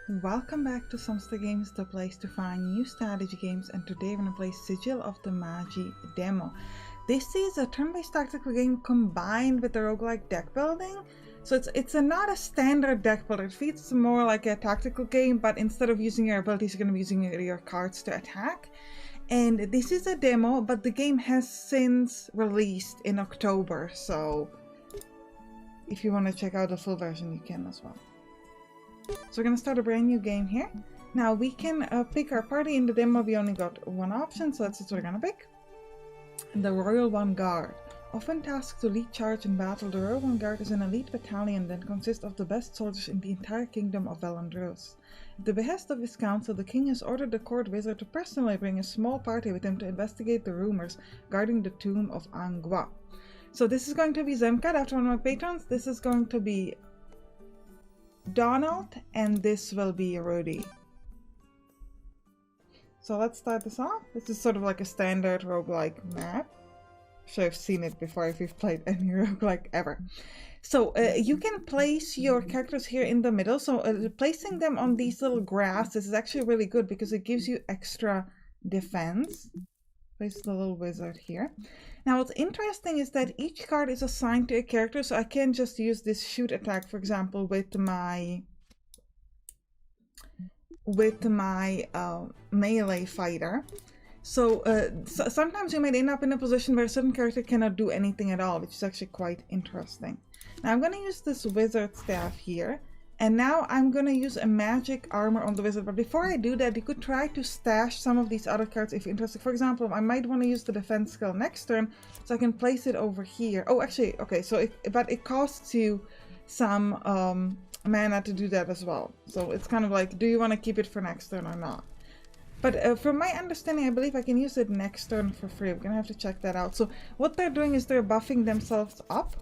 Welcome back to Sampstra Games, the place to find new strategy games, and today we're going to play Sigil of the Magi demo. This is a turn-based tactical game combined with a roguelike deck building. So it's not a standard deck builder. It feels more like a tactical game, but instead of using your abilities, you're going to be using your cards to attack. And this is a demo, but the game has since released in October, so if you want to check out the full version, you can as well. So we're going to start a brand new game here. Now we can pick our party. In the demo we only got one option, so that's what we're going to pick. The Royal One Guard. Often tasked to lead charge in battle, the Royal One Guard is an elite battalion that consists of the best soldiers in the entire kingdom of Valandros. At the behest of his council, the king has ordered the court wizard to personally bring a small party with him to investigate the rumors guarding the tomb of Angua. So this is going to be Zemkat after one of my patrons. This is going to be Donald, and this will be Rudy. So let's start this off. This is sort of like a standard roguelike map. I'm sure I've seen it before if you've played any roguelike ever. So you can place your characters here in the middle. So placing them on these little grasses is actually really good because it gives you extra defense. Place the little wizard here. Now what's interesting is that each card is assigned to a character, so I can just use this shoot attack, for example, with my melee fighter. So sometimes you might end up in a position where a certain character cannot do anything at all, which is actually quite interesting. Now I'm going to use this wizard staff here. And now I'm going to use a magic armor on the wizard. But before I do that, you could try to stash some of these other cards if you're interested. For example, I might want to use the defense skill next turn, so I can place it over here. Oh, actually, okay, so but it costs you some mana to do that as well. So it's kind of like, do you want to keep it for next turn or not? But from my understanding, I believe I can use it next turn for free. We're going to have to check that out. So what they're doing is they're buffing themselves up.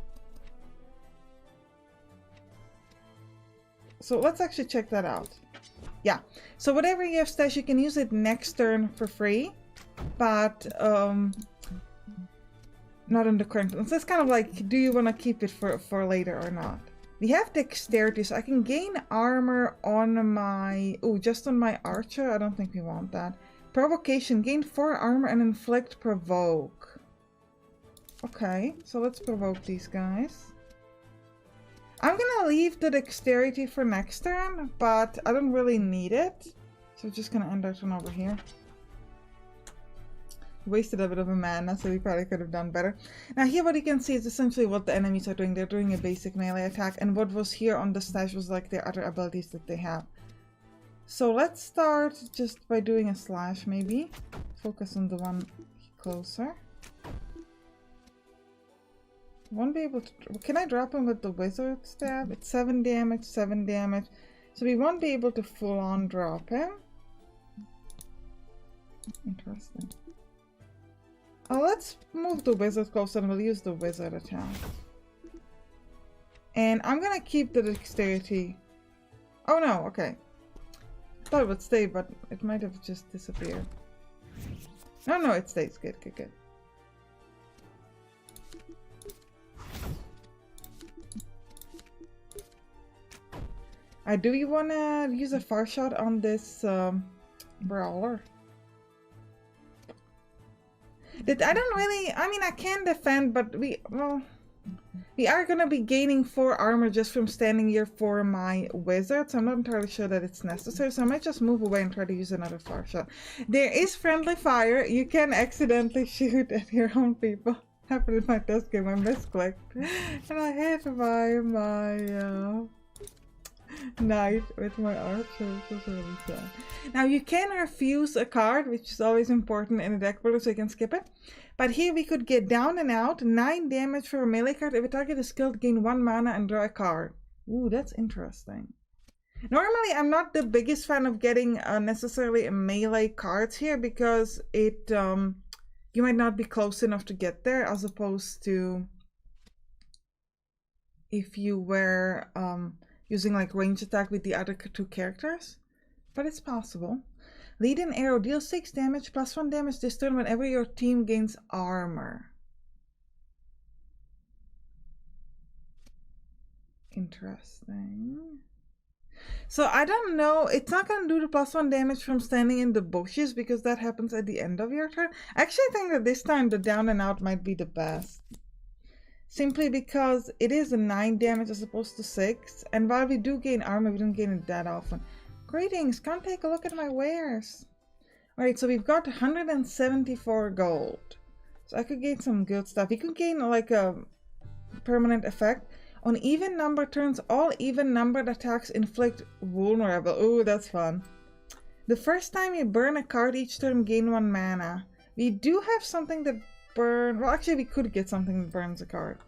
So let's actually check that out. Yeah, so whatever you have stashed, you can use it next turn for free, but not in the current one. So it's kind of like, do you want to keep it for later or not? We have dexterity, so I can gain armor on my... Oh, just on my archer? I don't think we want that. Provocation, gain 4 armor and inflict provoke. Okay, so let's provoke these guys. I'm gonna leave the dexterity for next turn, but I don't really need it. So we're just gonna end our turn over here. Wasted a bit of a mana, so we probably could have done better. Now here what you can see is essentially what the enemies are doing. They're doing a basic melee attack, and what was here on the stash was like their other abilities that they have. So let's start just by doing a slash maybe. Focus on the one closer. Won't be able to... Can I drop him with the wizard staff? It's 7 damage, 7 damage. So we won't be able to full on drop him. Interesting. Oh, let's move the wizard closer and we'll use the wizard attack. And I'm gonna keep the dexterity. Oh no, okay. Thought it would stay, but it might have just disappeared. No, it stays. Good, good, good. Do you want to use a far shot on this brawler? I don't really... I mean, I can defend, but we are going to be gaining 4 armor just from standing here for my wizard, so I'm not entirely sure that it's necessary, so I might just move away and try to use another far shot. There is friendly fire. You can accidentally shoot at your own people. Happened in my test game. I misclicked. And I hit my knight with my archer, which was really sad. Now you can refuse a card, which is always important in a deck builder, so you can skip it. But here we could get down and out, 9 damage for a melee card. If a target is killed, gain 1 mana and draw a card. Ooh, that's interesting. Normally I'm not the biggest fan of getting necessarily melee cards here because it you might not be close enough to get there, as opposed to if you were using like range attack with the other 2 characters, but it's possible. Lead an arrow, deal 6 damage plus 1 damage this turn whenever your team gains armor. Interesting. So I don't know. It's not going to do the +1 damage from standing in the bushes because that happens at the end of your turn. I actually think that this time the down and out might be the best. Simply because it is a 9 damage as opposed to 6. And while we do gain armor, we don't gain it that often. Greetings, come take a look at my wares. Alright, so we've got 174 gold. So I could gain some good stuff. We could gain like a permanent effect. On even number turns, all even numbered attacks inflict vulnerable. Ooh, that's fun. The first time you burn a card each turn, gain 1 mana. We do have something that burn. Well, actually, we could get something that burns a card.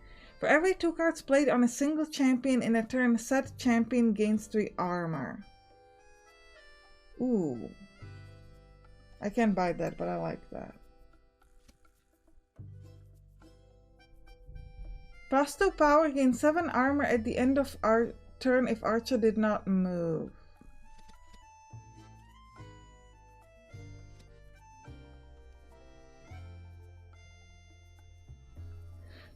For every 2 cards played on a single champion in a turn, said champion gains 3 armor. Ooh. I can't buy that, but I like that. +2 power gains 7 armor at the end of our turn if Archer did not move.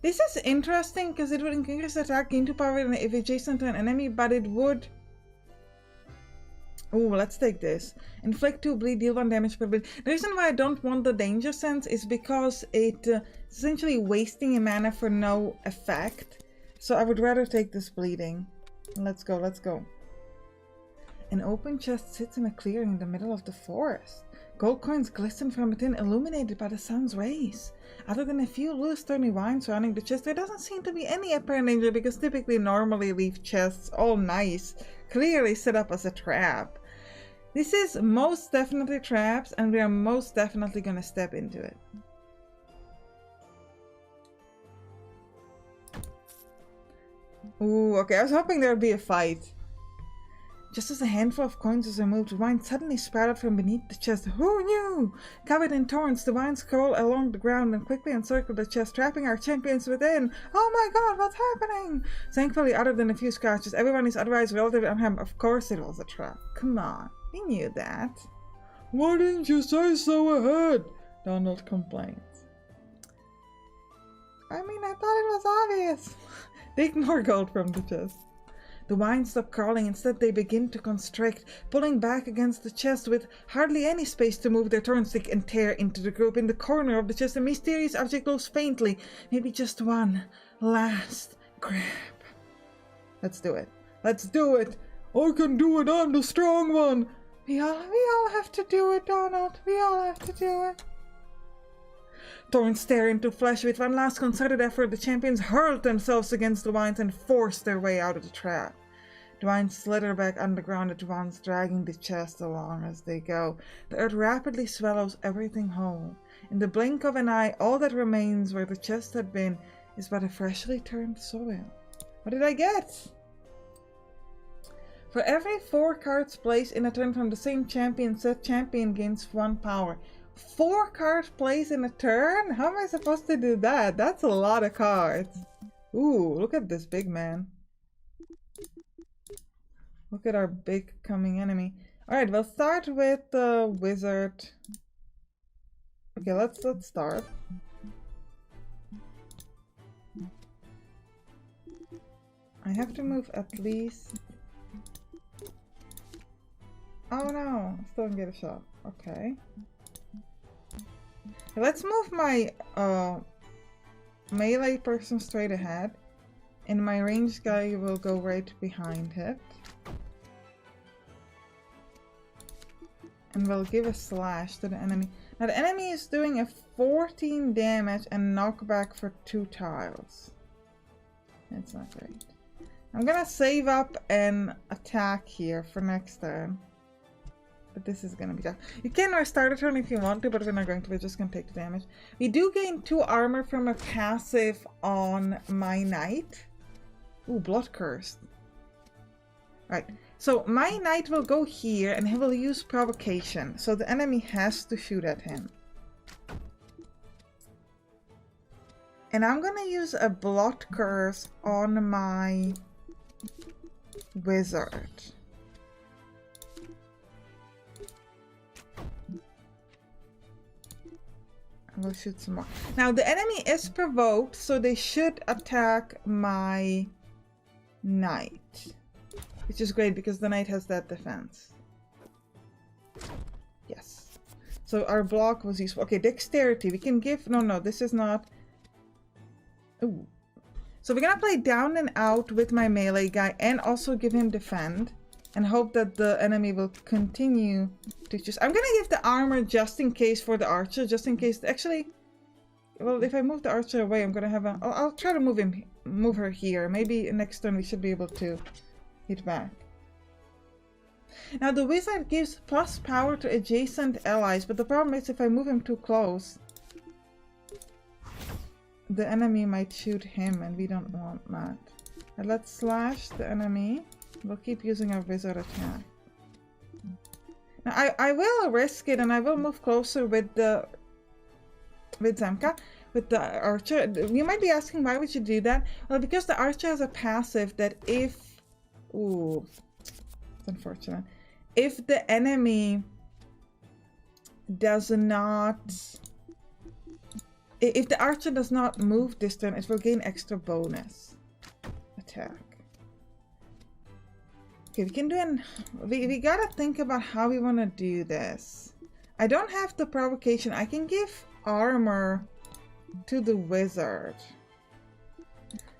This is interesting because it would increase attack, gain 2 power if adjacent to an enemy, but it would... Ooh, let's take this. Inflict 2 bleed, deal 1 damage per bleed. The reason why I don't want the danger sense is because it's essentially wasting a mana for no effect. So I would rather take this bleeding. Let's go, let's go. An open chest sits in a clearing in the middle of the forest. Gold coins glisten from within, illuminated by the sun's rays. Other than a few loose stony vines surrounding the chest, there doesn't seem to be any apparent danger because typically normally leave chests all nice, clearly set up as a trap. This is most definitely traps, and we are most definitely gonna step into it. Ooh, okay, I was hoping there would be a fight. Just as a handful of coins was removed, wine suddenly sprouted from beneath the chest. Who knew? Covered in thorns, the vines crawl along the ground and quickly encircle the chest, trapping our champions within. Oh my god, what's happening? Thankfully, other than a few scratches, everyone is otherwise relatively unharmed. Of course it was a trap. Come on, we knew that. Why didn't you say so ahead? Donald complains. I mean, I thought it was obvious. They ignore gold from the chest. The vines stop crawling, instead they begin to constrict, pulling back against the chest with hardly any space to move their thorns stick and tear into the group. In the corner of the chest, a mysterious object glows faintly. Maybe just one last grab. Let's do it. Let's do it. I can do it. I'm the strong one. We all have to do it, Donald. We all have to do it. Thorns tear into flesh. With one last concerted effort, the champions hurled themselves against the vines and forced their way out of the trap. The vines slither back underground at once, dragging the chest along as they go. The earth rapidly swallows everything whole. In the blink of an eye, all that remains where the chest had been is but a freshly turned soil. What did I get? For every 4 cards placed in a turn from the same champion, said champion gains 1 power. 4 cards placed in a turn? How am I supposed to do that? That's a lot of cards. Ooh, look at this big man. Look at our big coming enemy. Alright, we'll start with the wizard. Okay, let's start. I have to move at least... Oh no, I still don't get a shot. Okay. Let's move my melee person straight ahead, and my ranged guy will go right behind it. And we'll give a slash to the enemy. Now the enemy is doing a 14 damage and knockback for 2 tiles. That's not great. I'm gonna save up an attack here for next turn. But this is gonna be tough. You can restart a turn if you want to, but we're not going to. We're just gonna take the damage. We do gain 2 armor from a passive on my knight. Ooh, blood cursed. Right. So my knight will go here and he will use provocation. So the enemy has to shoot at him. And I'm gonna use a blood curse on my wizard. We'll shoot some more. Now the enemy is provoked, so they should attack my knight. which is great because the knight has that defense. Yes. So our block was useful. Okay, dexterity. We can give... No, this is not... Ooh. So we're gonna play down and out with my melee guy and also give him defend and hope that the enemy will continue to choose. I'm gonna give the armor just in case for the archer, just in case. Actually, well, if I move the archer away, I'm gonna have a... I'll try to move her here. Maybe next turn we should be able to hit back. Now the wizard gives plus power to adjacent allies, but the problem is if I move him too close, the enemy might shoot him, and we don't want that. And let's slash the enemy. We'll keep using our wizard attack. Now I will risk it, and I will move closer with Zemka, with the archer. You might be asking, why would you do that? Well, because the archer has a passive that if... Ooh, it's unfortunate. If the enemy does not... If the archer does not move this turn, it will gain extra bonus attack. Okay, we can do an... We gotta think about how we want to do this. I don't have the provocation. I can give armor to the wizard.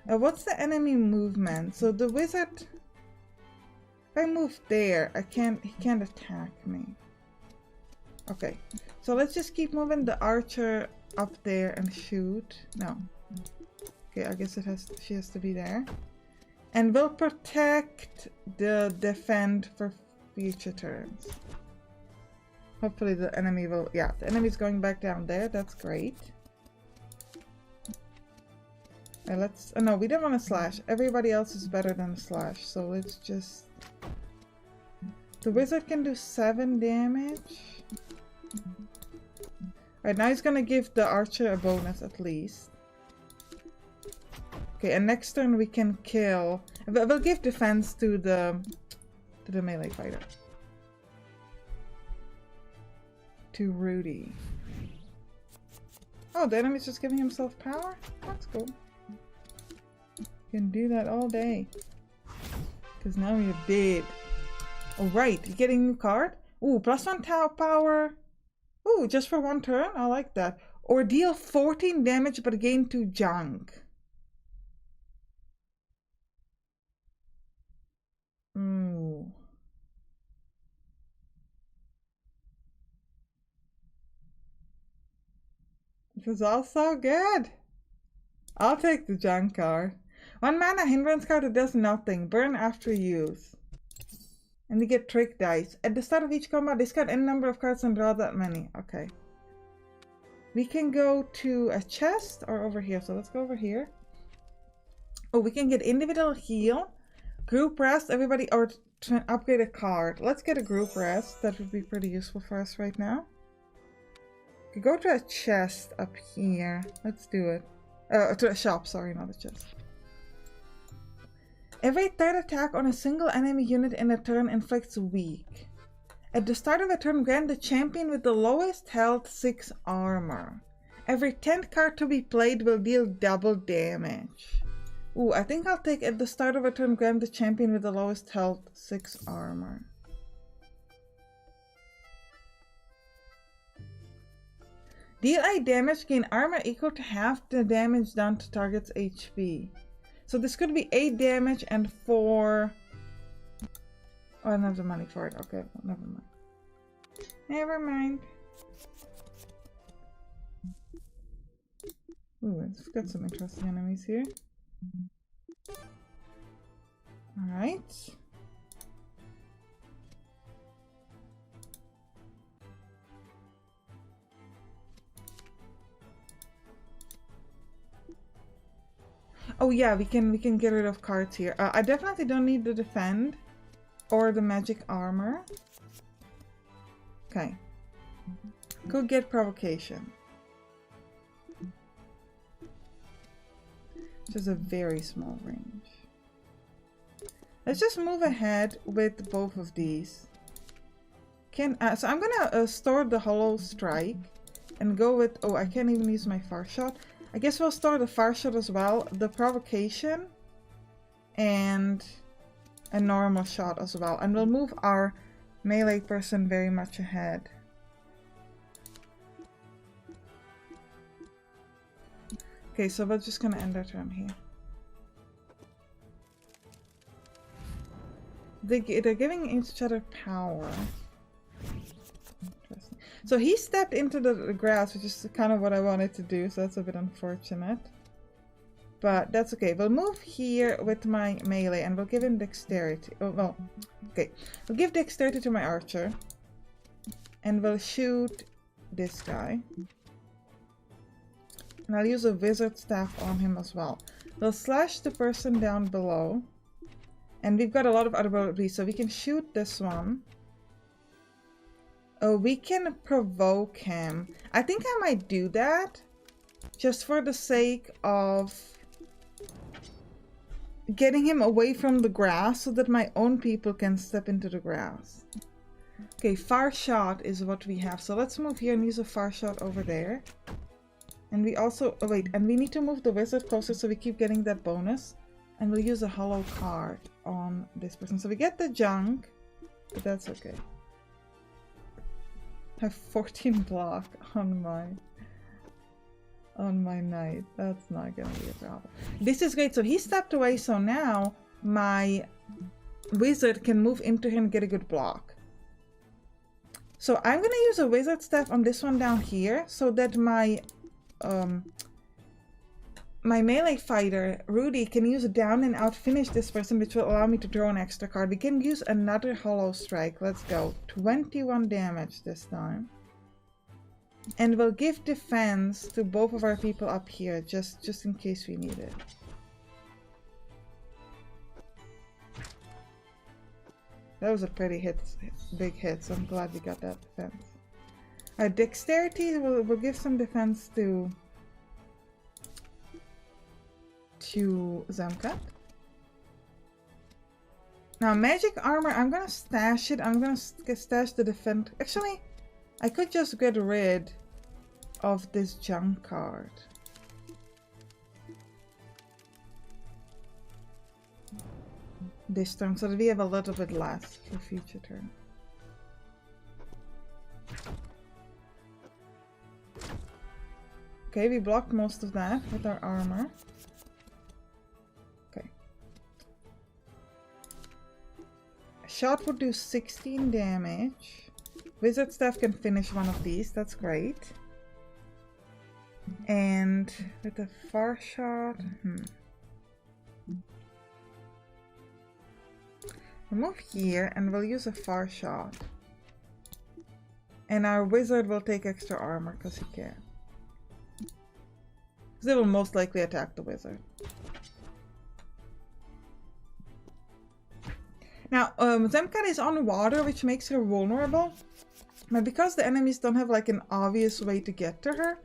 What's the enemy movement? So the wizard... If I move there, he can't attack me. Okay, so let's just keep moving the archer up there and shoot. No. Okay, I guess she has to be there. And we'll protect the defend for future turns. Hopefully the enemy will... Yeah, the enemy's going back down there. That's great. Let's... no, we don't want to slash. Everybody else is better than a slash. So let's just... The wizard can do 7 damage. Alright, now he's gonna give the archer a bonus at least. Okay, and next turn we can kill... We'll give defense to the melee fighter. To Rudy. Oh, the enemy's just giving himself power? That's cool. You can do that all day. Because now you're dead. Alright, you're getting a new card? Ooh, +1 tau power. Ooh, just for 1 turn? I like that. Or deal 14 damage but gain 2 junk. Ooh. This is all so good. I'll take the junk card. 1 mana hindrance card that does nothing. Burn after use. And we get trick dice. At the start of each combat, discard any number of cards and draw that many. Okay. We can go to a chest or over here. So let's go over here. Oh, we can get individual heal, group rest, everybody, or upgrade a card. Let's get a group rest. That would be pretty useful for us right now. We go to a chest up here. Let's do it. To a shop, sorry, not a chest. Every third attack on a single enemy unit in a turn inflicts weak. At the start of a turn, grant the champion with the lowest health 6 armor. Every 10th card to be played will deal double damage. Ooh, I think I'll take at the start of a turn, grant the champion with the lowest health 6 armor. Deal 8 damage, gain armor equal to half the damage done to target's HP. So this could be 8 damage and 4... Oh, I don't have the money for it. Okay, well, never mind. Never mind. Ooh, it's got some interesting enemies here. Alright. Oh yeah, we can get rid of cards here. I definitely don't need the defend or the magic armor. Okay. Could get provocation. Which is a very small range. Let's just move ahead with both of these. So I'm gonna store the hollow strike and go with... Oh, I can't even use my far shot. I guess we'll store the far shot as well, the provocation, and a normal shot as well. And we'll move our melee person very much ahead. Okay, so we're just gonna end our turn here. They're giving each other power. Interesting. So he stepped into the grass, which is kind of what I wanted to do, so that's a bit unfortunate. But that's okay. We'll move here with my melee and we'll give him dexterity. Oh, well, okay. We'll give dexterity to my archer. And we'll shoot this guy. And I'll use a wizard staff on him as well. We'll slash the person down below. And we've got a lot of other abilities, so we can shoot this one. Oh, we can provoke him. I think I might do that. Just for the sake of getting him away from the grass so that my own people can step into the grass. Okay, far shot is what we have. So let's move here and use a far shot over there. And we also, oh wait, and we need to move the wizard closer so we keep getting that bonus. And we'll use a hollow card on this person. So we get the junk, but that's okay. I have 14 block on my knight. That's not gonna be a problem. This is great. So he stepped away, so now my wizard can move into him and get a good block. So I'm gonna use a wizard staff on this one down here so that my melee fighter, Rudy, can use a down and out finish this person, which will allow me to draw an extra card. We can use another hollow strike. Let's go. 21 damage this time. And we'll give defense to both of our people up here, just in case we need it. That was a pretty big hit, so I'm glad we got that defense. Our dexterity will give some defense to Zemkat. Now magic armor, I'm gonna stash it. I'm gonna stash the defense. Actually, I could just get rid of this junk card. This turn, so that we have a little bit less for future turn. Okay, we blocked most of that with our armor. Okay. Shot would do 16 damage. Wizard staff can finish one of these, that's great. And with the far shot, we'll move here and we'll use a far shot. And our wizard will take extra armor because he can. They will most likely attack the wizard. Now, Zemkat is on water, which makes her vulnerable. But because the enemies don't have like an obvious way to get to her,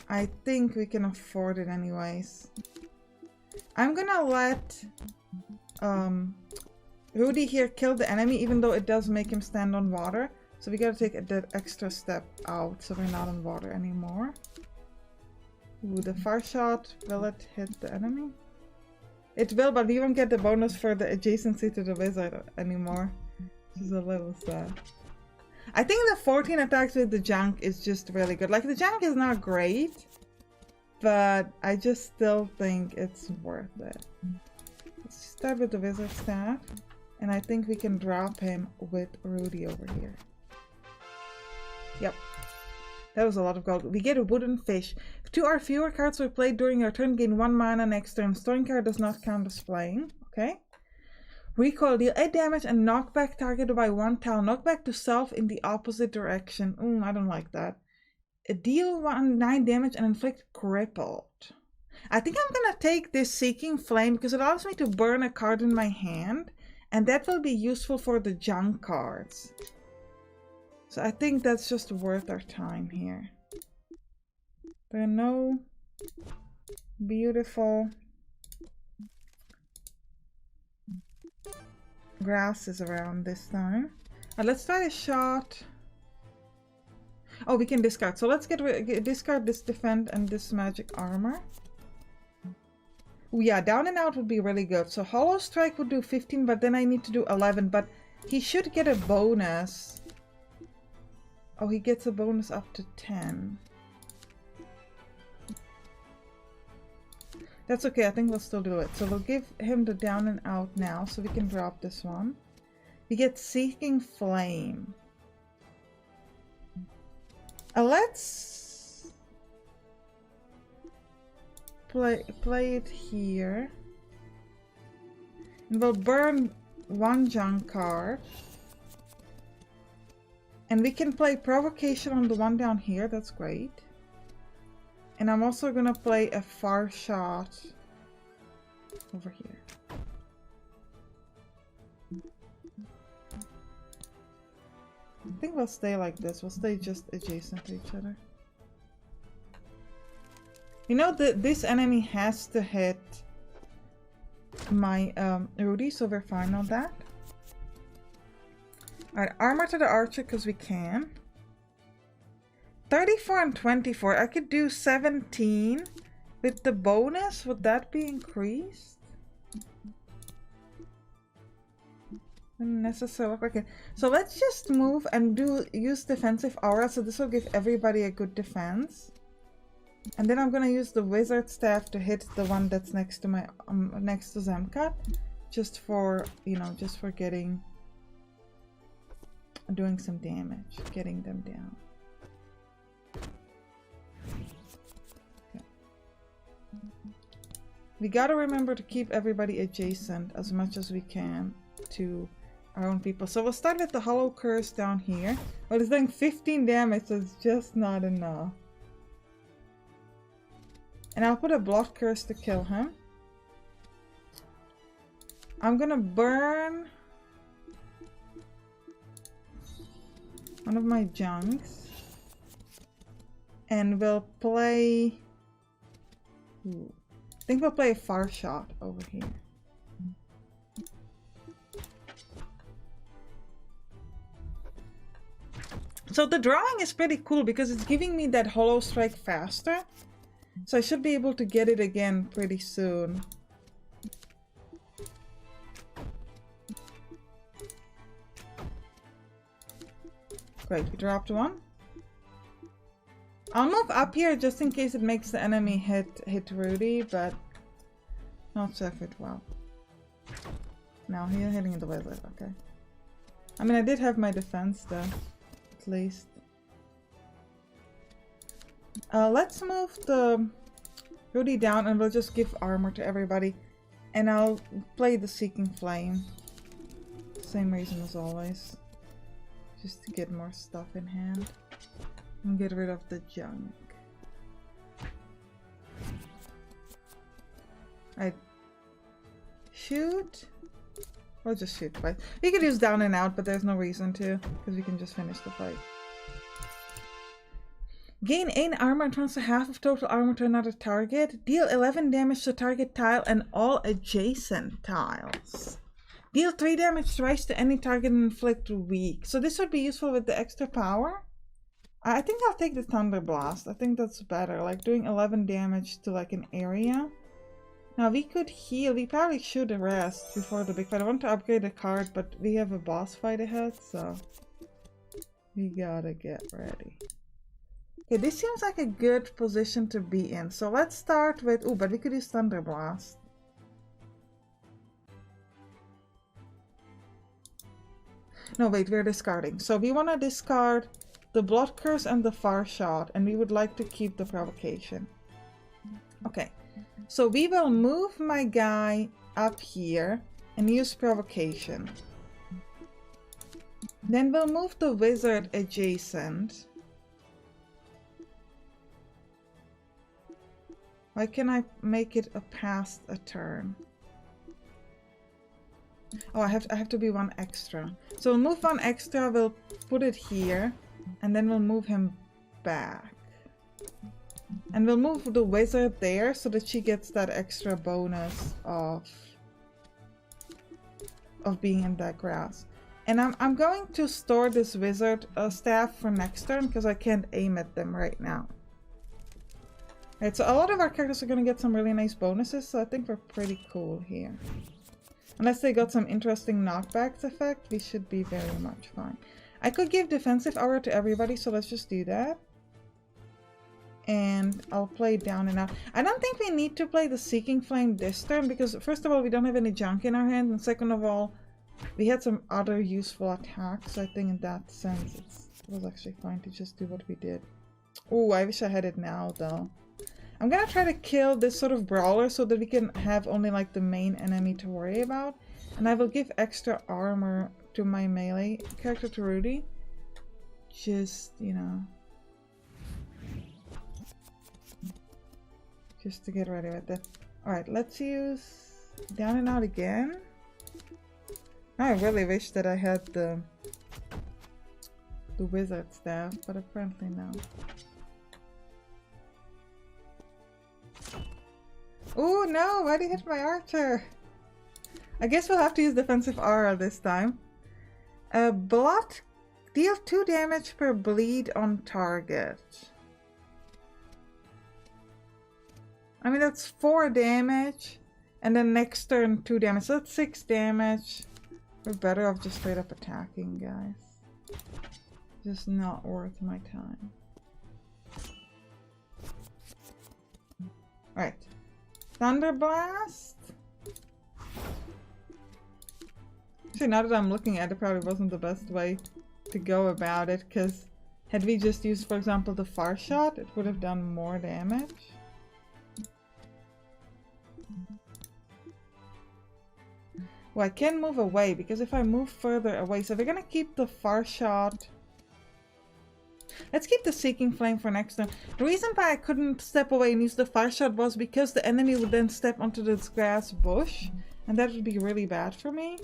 I think we can afford it anyways. I'm gonna let Rudy here kill the enemy, even though it does make him stand on water. So we gotta take that extra step out so we're not on water anymore. Ooh, the far shot, will it hit the enemy? It will, but we won't get the bonus for the adjacency to the wizard anymore. Which is a little sad. I think the 14 attacks with the junk is just really good. Like, the junk is not great, but I just still think it's worth it. Let's start with the wizard staff, and I think we can drop him with Rudy over here. Yep. That was a lot of gold. We get a wooden fish. 2 or fewer cards were played during your turn. Gain 1 mana next turn. Storing card does not count as playing. Okay. Recoil. Deal 8 damage and knock back target by 1 tile. Knock back to self in the opposite direction. I don't like that. Deal 9 damage and inflict crippled. I think I'm gonna take this Seeking Flame because it allows me to burn a card in my hand. And that will be useful for the junk cards. So I think that's just worth our time here. There are no beautiful grasses around this time. Let's try a shot. Oh, we can discard. So let's discard this defend and this magic armor. Ooh, yeah, down and out would be really good. So Hollow Strike would do 15, but then I need to do 11. But he should get a bonus. Oh, he gets a bonus up to 10. That's okay, I think we'll still do it. So we'll give him the down and out now, so we can drop this one. We get Seeking Flame. Let's play it here. And we'll burn one junk card. And we can play Provocation on the one down here, that's great. And I'm also gonna play a Far Shot over here. I think we'll stay like this. We'll stay just adjacent to each other. You know that this enemy has to hit my Rudy, so we're fine on that. Alright, armor to the archer because we can. 34 and 24. I could do 17 with the bonus. Would that be increased? Unnecessary. Okay, so let's just move and use defensive aura. So this will give everybody a good defense. And then I'm gonna use the wizard staff to hit the one that's next to my next to Zemkat, just for, you know, just for doing some damage, getting them down. Okay. We gotta remember to keep everybody adjacent as much as we can to our own people. So we'll start with the Hollow Curse down here. Well, it's doing 15 damage, so it's just not enough. And I'll put a Blood Curse to kill him. I'm gonna burn one of my junks. And we'll play... Ooh. I think we'll play a Far Shot over here. So the drawing is pretty cool because it's giving me that Hollow Strike faster. So I should be able to get it again pretty soon. Great, we dropped one. I'll move up here just in case it makes the enemy hit Rudy, but not so if it will. Now he's hitting the wizard, okay. I mean, I did have my defense though, at least. Let's move the Rudy down and we'll just give armor to everybody. And I'll play the Seeking Flame. Same reason as always. Just to get more stuff in hand. And get rid of the junk. Alright. Shoot. We'll just shoot twice. We could use down and out, but there's no reason to. Because we can just finish the fight. Gain 8 armor and transfer half of total armor to another target. Deal 11 damage to target tile and all adjacent tiles. Deal 3 damage twice to any target and inflict weak. So this would be useful with the extra power. I think I'll take the Thunder Blast. I think that's better. Like doing 11 damage to like an area. Now we could heal. We probably should rest before the big fight. I want to upgrade the card, but we have a boss fight ahead, so we gotta get ready. Okay, this seems like a good position to be in. So let's start with... Oh, but we could use Thunder Blast. No, wait, we're discarding. So we want to discard the Blood Curse and the Far Shot. And we would like to keep the Provocation. Okay. So we will move my guy up here and use Provocation. Then we'll move the Wizard adjacent. Why can I make it a past a turn? Oh, I have to be one extra. So we'll move one extra, we'll put it here, and then we'll move him back. And we'll move the wizard there so that she gets that extra bonus of being in that grass. And I'm going to store this wizard staff for next turn because I can't aim at them right now. Right, so a lot of our characters are going to get some really nice bonuses, so I think we're pretty cool here. Unless they got some interesting knockbacks effect, we should be very much fine. I could give defensive aura to everybody, so let's just do that. And I'll play down and out. I don't think we need to play the Seeking Flame this turn, because first of all, we don't have any junk in our hand, and second of all, we had some other useful attacks, so I think in that sense it was actually fine to just do what we did. Oh, I wish I had it now, though. I'm gonna try to kill this sort of brawler so that we can have only like the main enemy to worry about. And I will give extra armor to my melee character, to Rudy. Just, you know. Just to get ready with it. Alright, let's use down and out again. I really wish that I had the wizard staff, but apparently no. Oh no, why did he hit my archer? I guess we'll have to use defensive aura this time. Blood. Deal 2 damage per bleed on target. I mean, that's 4 damage. And then next turn 2 damage. So that's 6 damage. We're better off just straight up attacking, guys. Just not worth my time. Alright. Thunder Blast. Actually, now that I'm looking at it, probably wasn't the best way to go about it, because had we just used, for example, the Far Shot, it would have done more damage. Well, I can move away, because if I move further away, so we're gonna keep the Far Shot. Let's keep the Seeking Flame for next turn. The reason why I couldn't step away and use the Fire Shot was because the enemy would then step onto this grass bush, and that would be really bad for me.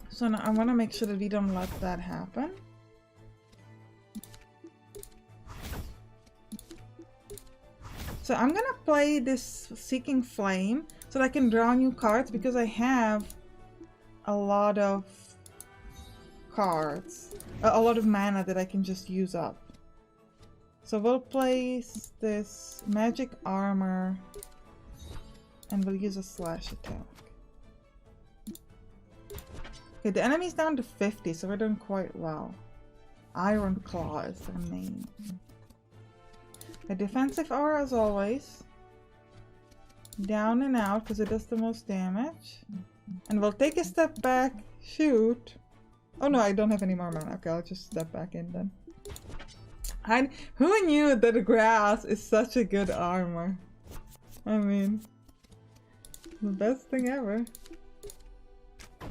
So now I want to make sure that we don't let that happen. So I'm gonna play this Seeking Flame so that I can draw new cards, because I have a lot of cards. A lot of mana that I can just use up. So we'll place this magic armor and we'll use a slash attack. Okay, the enemy's down to 50, so we're doing quite well. Iron Claw is their main. A defensive aura as always. Down and out because it does the most damage. And we'll take a step back, shoot. Oh no, I don't have any more mana. Okay, I'll just step back in then. Who knew that the grass is such a good armor? I mean, the best thing ever. I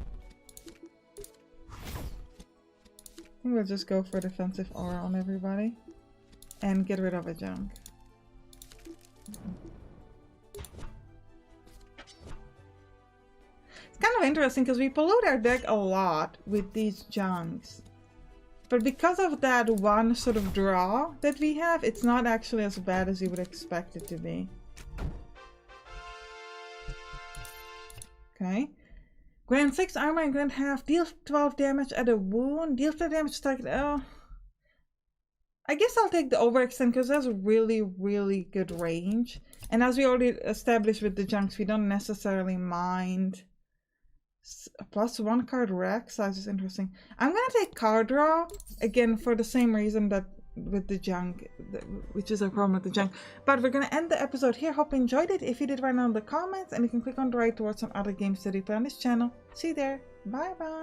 think we'll just go for defensive aura on everybody. And get rid of a junk. Kind of interesting because we pollute our deck a lot with these junks, but because of that one sort of draw that we have, it's not actually as bad as you would expect it to be. Okay, grant 6 armor and grant half, deal 12 damage at a wound, deal 12 damage to target. Oh, I guess I'll take the overextend because that's really good range, and as we already established with the junks, we don't necessarily mind. Plus 1 card rack size is interesting. I'm gonna take card draw again for the same reason that with the junk, which is a problem with the junk. But we're gonna end the episode here. Hope you enjoyed it. If you did, write down in the comments, and you can click on the right towards some other games that we play on this channel. See you there. Bye bye.